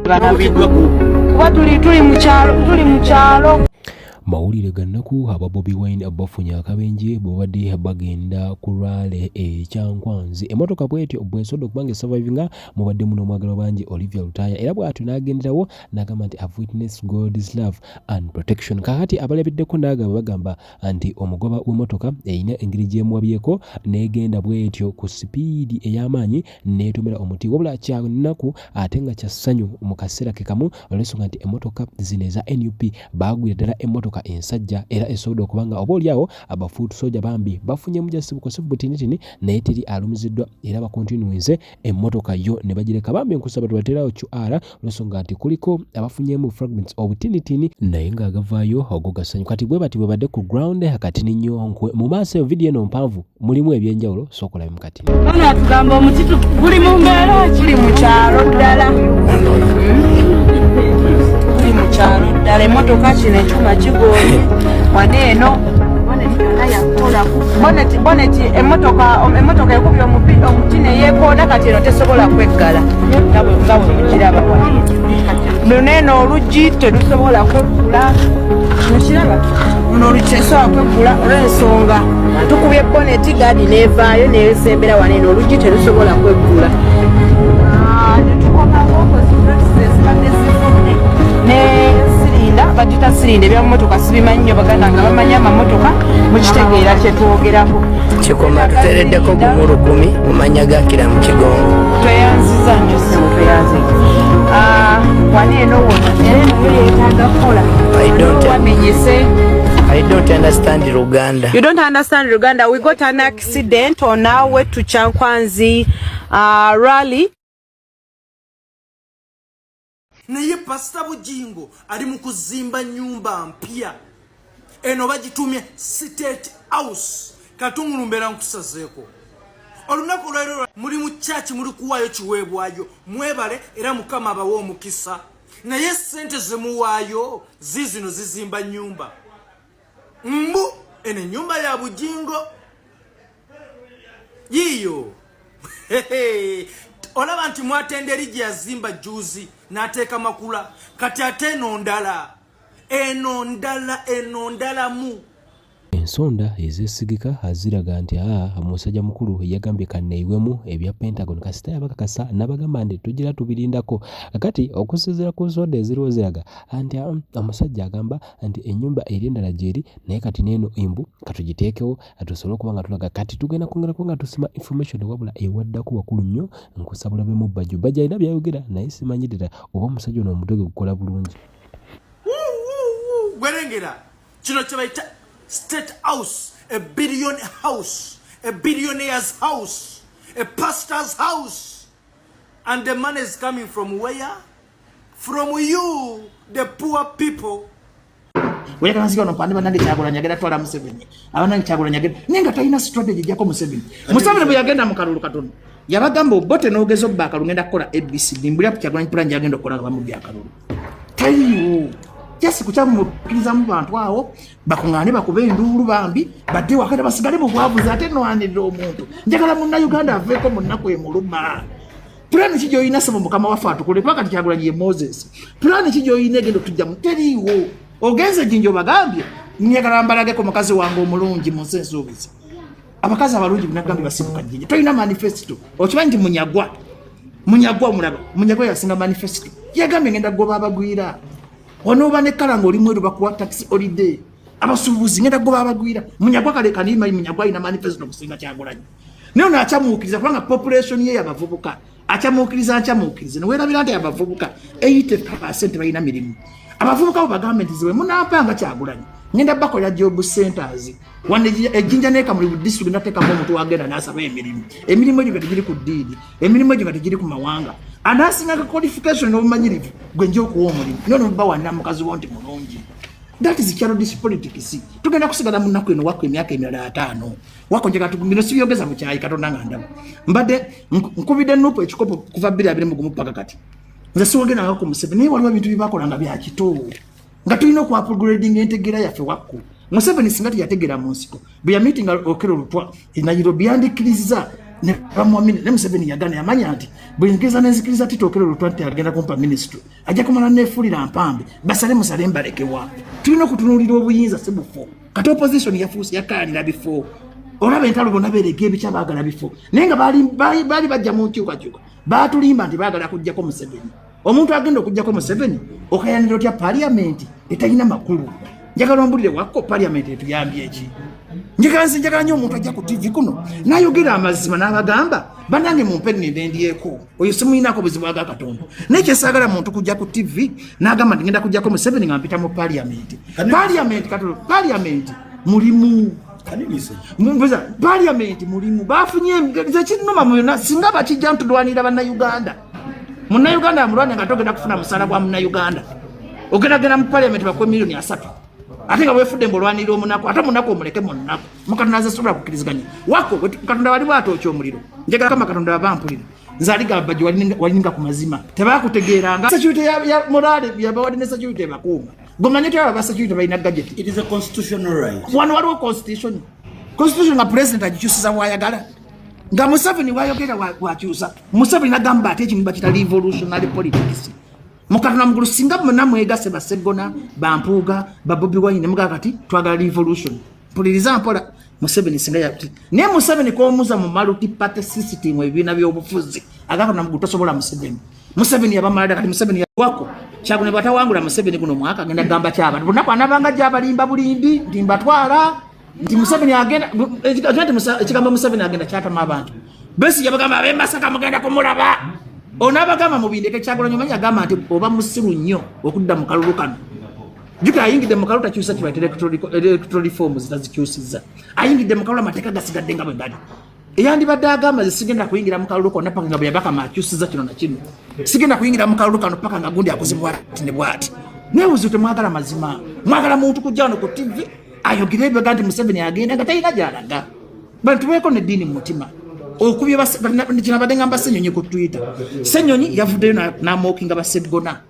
kuba tuli mu kyalo. Mawulire gannaku aba Bobi Wine bafunye akabenje bobadde bagenda ku rally Kyankwanzi. Emotoka bwetyo bwesodde okubange survivinga mubadde muno omwagala bangi Olivia Lutaya era bwatu nagenderawo nagamba nti I've witnessed God's love and protection. Kakati abalabiddeko nagamba bagamba nti omugoba w'emotoka eyina engeri gyemuwabyeko negenda bwetyo ku speed ey'amaanyi netomera omuti wabula kyannaku ate nga kyassanyu mu kaseera ke kamu olw'ensonga nti emotoka zino eza NUP bagwira ddala emotoka ensajja era esobola okubanga oba oliawo abafuutu soja bambi bafunye mujasi bukosefu butinitini naye teri alumiziddwa era bakontinuinze emmotoka yo ne bagireka bambi enkusaba tubaterawo QR olw'ensonga nti kuliko abafunyemu fragments obutinitini naye ng'agavaayo ogo gasanyu kati bwe bati bwe badde ku ground kati n'Inyonkwe mu maaso eyo vidiyo eno mpanvu mulimu ebyenjawulo sokolayo mukati bana tugamba omuti guli mu mbeera kiri mu kyalo ddala mukyalo ddala emmotoka kino ekyuma kigoye waneeno boneti emmotoka ekubye omuti neyeekoona kati eno tesobola kweggala nga bwe mukiraba luneeno oluggi terusobola kweggula mukiraba luno oluggi tesobola kweggula olw'ensonga tukubye boneti gadi neevaayo neesembera waneeno oluggi terusobola kweggula netukomaokozibadde zifudde sirinda bagita sirinda ebyamumotoka sibimanyi nnyo baganda nga bamanya amamotoka mukitegeera kyetwogerako kikoma tutereddeko gumulu 10 mumanya gakira mu kigongo tweyanziza nnyo ssebo tweyanziza waneeno wona era nayo yeetaaga kukola wamenyese I don't understand Luganda. You don't understand Luganda. We got an accident on our way to Kyankwanzi rally. Naye Pastor Bujingo ali mu kuzimba nyumba mpya eno bagitumye State House katungulumbera nkusazeeko olunaku lwero muri mu church muri kuwayo kiweebwayo mwebale era mukama abawo omukisa naye sente zemuwaayo zizino zizimba nyumba mbu ene nyumba ya Bujingo yiyo olaba nti mwatenderi gye yazimba juzi n'ateeka makula kati ate eno ndala mu ensonda ezesigika aziraga nti omusajja mukulu yagambye kanneyiwemu ebya Pentagon kasita yabakakasa n'abagamba nti tugira tubirindako kati okusinziira ku nsonda eziriwo ziraga nti omusajja agamba nti ennyumba eri endala gyeri naye kati neeno imbu katugiteekewo atusobole okuba nga tulaga kati tugenda kwongerako nga tusima information wabula ewaddako wakulu nnyo nkusabula be mu bajja alina byayogera naye simanyirira oba omusajja ono omutwe gukola bulungi gwerengera kino kye bayita State House, a billion house, a billionaire's house, a pastor's house. And the money is coming from where? From you, the poor people. Where can I see on Panama Nagara Nagara Toram 7? I want to Chagran again. Ninga strategy Jacob 7. Musabe Yagana Makaru. Yavagambo, but no gazo back, Kora ABC, Dimbria Chagran Pranjagan Kora Mubiakaru. Tell you. Yes, kuchamu kilizamu bantu wao bakungane bakube nduru bambi bade wakati basigale mu bwavu ate no anidro omuntu njagala munna Uganda aveko munna kwe muluma plan kijo ina sabo mukama wafatu kule paka tikyagula ye Moses plan kijo ine gendo tujja muteriwo ogenze jinjo bagambye nyagala mbalage ko mukazi wange omulungi mu sense obisi abakazi abalungi binagambi basibuka jinjo toina manifesto okibanji munyagwa mulaba munyagwa yasinga manifesto yagambe ngenda goba abagwira onoba ne kala ngoli mweru bakuwa taxi holiday abasubuzi ngenda goba abagwira munyagwa kale kanima munyagwa ina manifesto kusinga Kyagulanyi neno akyamukiriza kubanga population ye yabavubuka akyamukiriza nowera birante yabavubuka 80% bayina mirimu abavubuka ba government ziwe munapanga Kyagulanyi ngenda bakola job centers wande ejinja neka muri district nateka mu mtu wagenda nasaba emirimu egyo giri ku didi emirimu egyo giri ku mawanga anasinga qualification n'obumanyirivu gwenje okuwa omulimu nono bba wanna mukazi wonti mulungi that is child politics tugenda kusigala munnaku eno wako emyaka emirala 5 wako nje katugumino sibiyogeza mu kyayi katonda nganda mbadde nkubide nupo ekikopo kuva 2021 paka kati nze siwogenda ngako Museveni waliwo ebintu bibakolanga bya kito nga tulina ku upgrading entegera yafe wakku Museveni singati yategera mu nsiko bwe ya meeting okero lutwa Nairobi yandikiriza ne bamwamini ne Museveni yagana yamanya nti bwengeza nenzikiriza titokero lutwante agenda kumpa ministry ajja kumala nefulira mpambe basale musale mbalekewa tulina okutunulira obuyinza sebufo kati opposition yafuusi yakanira before olaba entalo bonna berege ebikyabagala before naye nga bali bajja mu nkyukakyuka batulimba nti baagala kujjako Museveni omuntu agenda okujjako Museveni okayanira otya parliament etalina makulu njagala ombulire wako parliament etuyambye eki njagala nnyo omuntu ajja ku TV kuno nayogera amazima n'abagamba banange mumpe nendyeko oyo simuyinako buzibu aga Katonda naye kyesaagala muntu kujja ku TV n'agamba nti ngenda kujjako Museveni nga mpita mu parliament mulimu parliament mulimu bafunye zekinuma muyona singa bakijja ntulwanira bannayuganda munnayuganda amulwana nga togenda kufuna musala gwa munnayuganda ogendagenda mu parliament bakwe milioni 3 ate nga bwefudde mbolwanira omunaku ate omunaku omuleke munaku mukatonda azasobola kukiriziganya wako katonda wali bwatookya omuliro njagala kama katonda babampulira nzaliga bajja walininga ku mazima tebakutegeeranga security ya morale yabawadde ne security bakuuma gomanye tya baba security balina gadget. It is a constitutional right. Wano waliwo constitution nga president agikyusiza bwayagala nga Museveni wayogera wakyusa Museveni nagamba ate ekimu bakita revolutionary politics mukatona mugulu singa muna mwegase basegona bampuuga babobi wine muga kati twagala revolution mpuliriza mpola Museveni singa yati ne Museveni ko muza mu multi party system ebina byobufuzi agakona mugulu tosobola Museveni yabamalada kati Museveni wako kyagune batawangula Museveni kuno mwaka agenda gamba kyaba bonako anabanga jabalimba bulimbi ndimbatwala ndi Museveni agenda ekigamba Museveni agenda kyatama abantu besi yabagamba abemasaka mugenda kumulaba onabagamba mubindeke kyagula nyomanya agamba nti oba musiru nnyo okudda mu kalulu kano juka ayingidde mu kalulu takyusa kiba electoral reforms zitazikyusiza ayingidde mu kalulu amateeka gasigadde nga bwe gali eyandibadde agamba sigenda kuyingira mu kalulu konna paka nga bwe yabaka makyusiza kino na kino sigenda kuyingira mu kalulu kano paka nga gundi akozibwa ati ne bwati nebuzi temwagala mazima mwagala muntu kujja wano ku TV ayogere ebyo nti Museveni agenda nga talina gyalaga bantu beeko neddiini mu mutima okubye kinabadde ngamba Ssenyonyi ku Twitter Ssenyonyi yavuddeyo n'amookinga Basseggona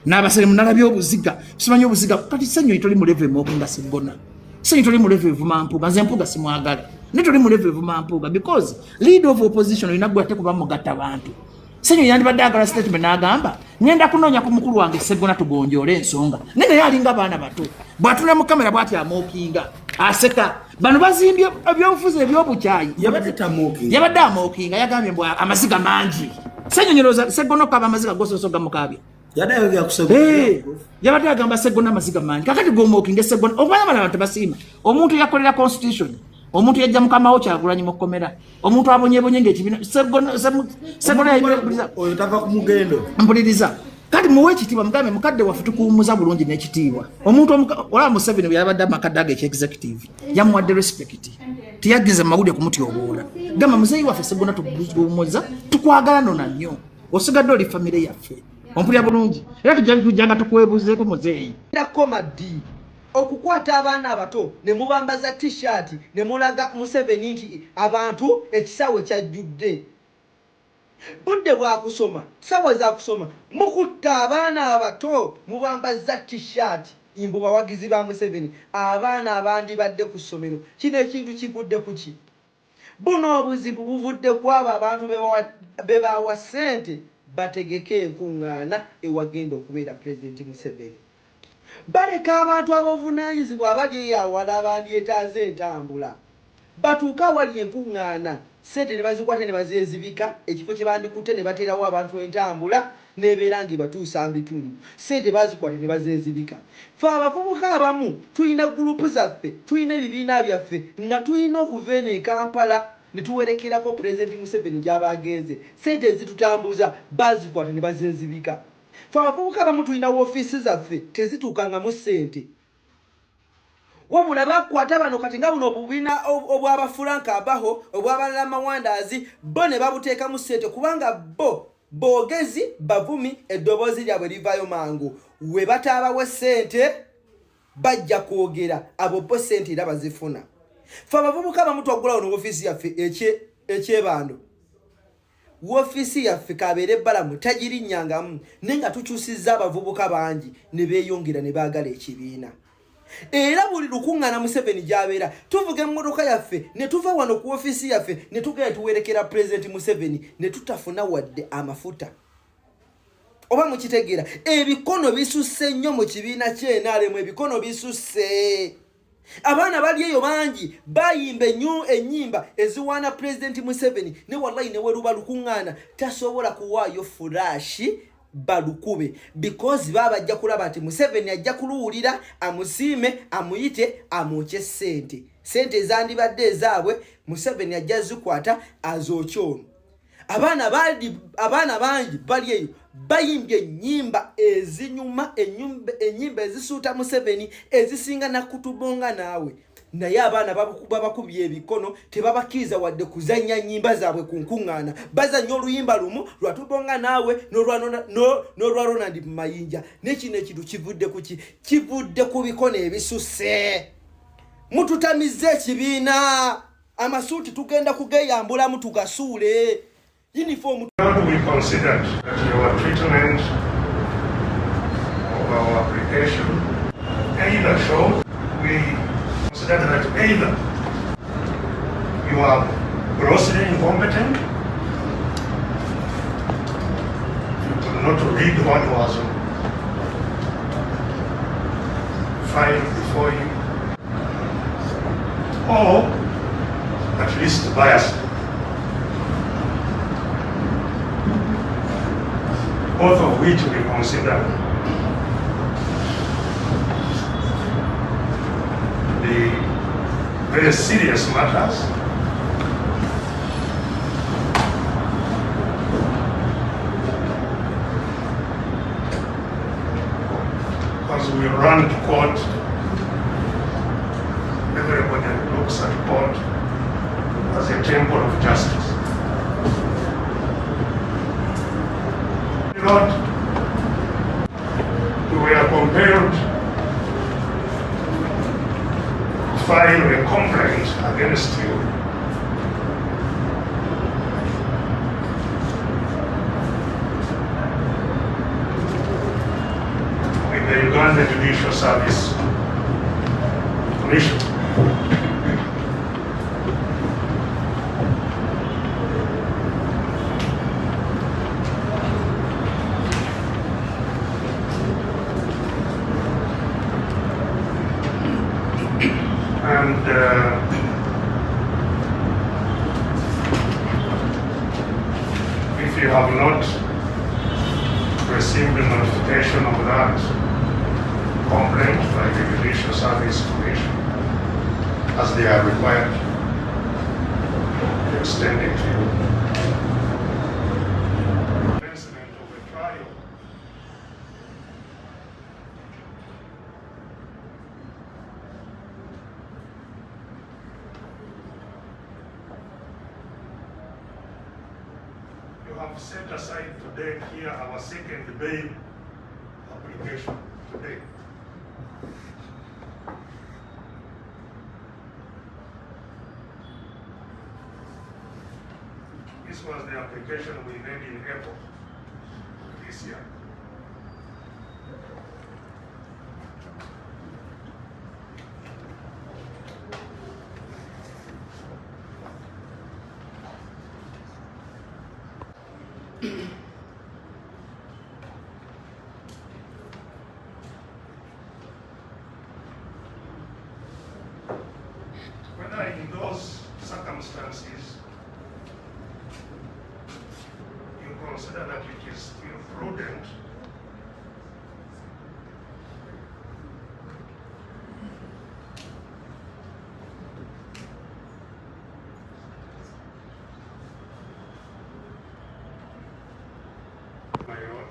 n'abaseremu nalabye obuziga simanyi obuziga kati Ssenyonyi toli mu level mookinga Sseggona Ssenyonyi toli mu level Vuma Mpuuga nze Mpuuga simwagala ne toli mu level Vuma Mpuuga because leader of opposition olina gwe ate kuba mugatta bantu Ssenyonyi yandibadde agala statement n'agamba ngenda kunoonya ku mukulu wange Sseggona tugonjoole ensonga naye naye alinga abaana bato bw'atula mu kamera bw'ati amookinga aseka bano bazimbye ebyobufuzi ebyobukyayi yabadde amookinga yagambye mbw amaziga mangi Ssenyonyi Sseggona okaba amaziga gososo gamukabya yabadde agamba Sseggona amaziga mangi kakati gomookinga Sseggona okumanyamala abantu basiima omuntu yakolera constitution omuntu yajja mukamawo Kyagulanyi mu kkomera omuntu abonyebonye ng'ekibiina Sseggona oyotava ku mugendo mpuliriza kati muwe ekitiibwa mugambe mukadde waffe tukuwumuza bulungi n'ekitiibwa omuntu olaba Museveni yabadde amakadde ago executive yamuwadde respect tiyaggiza mawulire kumutyoboola gamba muzeeyi waffe Sseggona tukuwumuza tukwagala nona nnyo osigadde oli famire yaffe ompulira bulungi era tujjanga tukwebuzeeko muzeeyi ndakomadi okukwata abaana abato ne mubambaza t-shirt ne mulaga Museveni nti abantu ekisawe kyajjudde budde bwakusoma sawa za kusoma mukutta abaana abato mubambaza t-shirt imbu bawagizi ba Museveni abaana abandi badde ku ssomero kino ekintu kivudde kuki buno obuzibu buvudde kwabo abantu bebawa ssente bategeke enkuŋŋaana ewagenda okubeera President Museveni baleka abantu abovunaanyizibwa abageyawala abandyetaaze entambula batuuka wali enkuŋŋaana ssente ne bazikwata ne bazeezibika ekifo kye bandikutte ne bateerawo abantu entambula n'ebeera ng'ebatuusa mu bitundu ssente bazikwata ne bazeezibika fe abavubuka abamu tulina gurupu zaffe tulina ebibiina byaffe nga tulina okuva eno e Kampala ne tuwerekerako Pulezidenti Museveni gy'aba agenze ssente ezitutambuza bazikwata ne bazeezibika fe abavubuka abamu tulina woofiisi zaffe tezituukangamu ssente wabula bakwata bano kati nga buno obubiina obwaba Frank Abaho obwabalala Mawandaazi bo ne babuteekamu ssente kubanga bo boogezi bavumi eddoboozi lyabwe livaayo mangu we bataabawo ssente bajja kwogera abo bo ssente era bazifuna fe abavubuka abamu twaggulawo no woofiisi yaffe ekyebando woofiisi yaffe kabeera ebbalamu tagirinyangamu naye nga tukyusizza abavubuka bangi ne beeyongera ne baagala ekibiina era buli lukuŋŋaana Museveni gy'abeera tuvuga emmotoka yaffe ne tuva wano ku ofiisi yaffe ne tugenda tuwerekera Pulezidenti Museveni ne tutafuna wadde amafuta. Oba mukitegeera ebikono bisusse nnyo mu kibiina ky'NRM, ebikono bisusse. Abaana bali eyo bangi bayimba ennyimba eziwaana Pulezidenti Museveni ne wallahi ne weruba lukuŋŋaana tasobola kuwaayo fulashi balukube because baba ajja kulaba nti Museveni ajja kuluwulira amusiime amuyite amwoke sente ezandibadde ezaabwe Museveni ajja zikwata azokyono. Abaana bangi bali eyo bayimbye ennyimba ezinyuma, ennyimba ezisuuta Museveni ezisinga nakutubonga naawe, naye abaana babakubye ebikono tebabakkiriza wadde kuzannya nnyimba zaabwe ku nkuŋŋaana. Bazannya oluyimba lumu lwatubonga naawe n'olwa Ronald Mayinja. Nekino ekintu kivudde ku ki? Kivudde ku bikono ebisusse. Mututamize ekibiina, amasuuti tugenda kugeyambulamu tugasuule. Uniform. We considered that your treatment of our application either showed, we considered that either you are grossly incompetent, you could not read what was filed before you, or at least biased. Both of which we consider the very serious matters because we run to court, everybody looks at court as a temple of justice. Lord, we are compelled to file a complaint against you with the Uganda Judicial Service Commission. And if you have not received the notification of that complaint by the Judicial Service Commission, as they are required to extend it to you, commencement of a trial have set aside today here our second bail application today. This was the application we made in April this year. Whether in those circumstances you consider that it is still prudent my lord,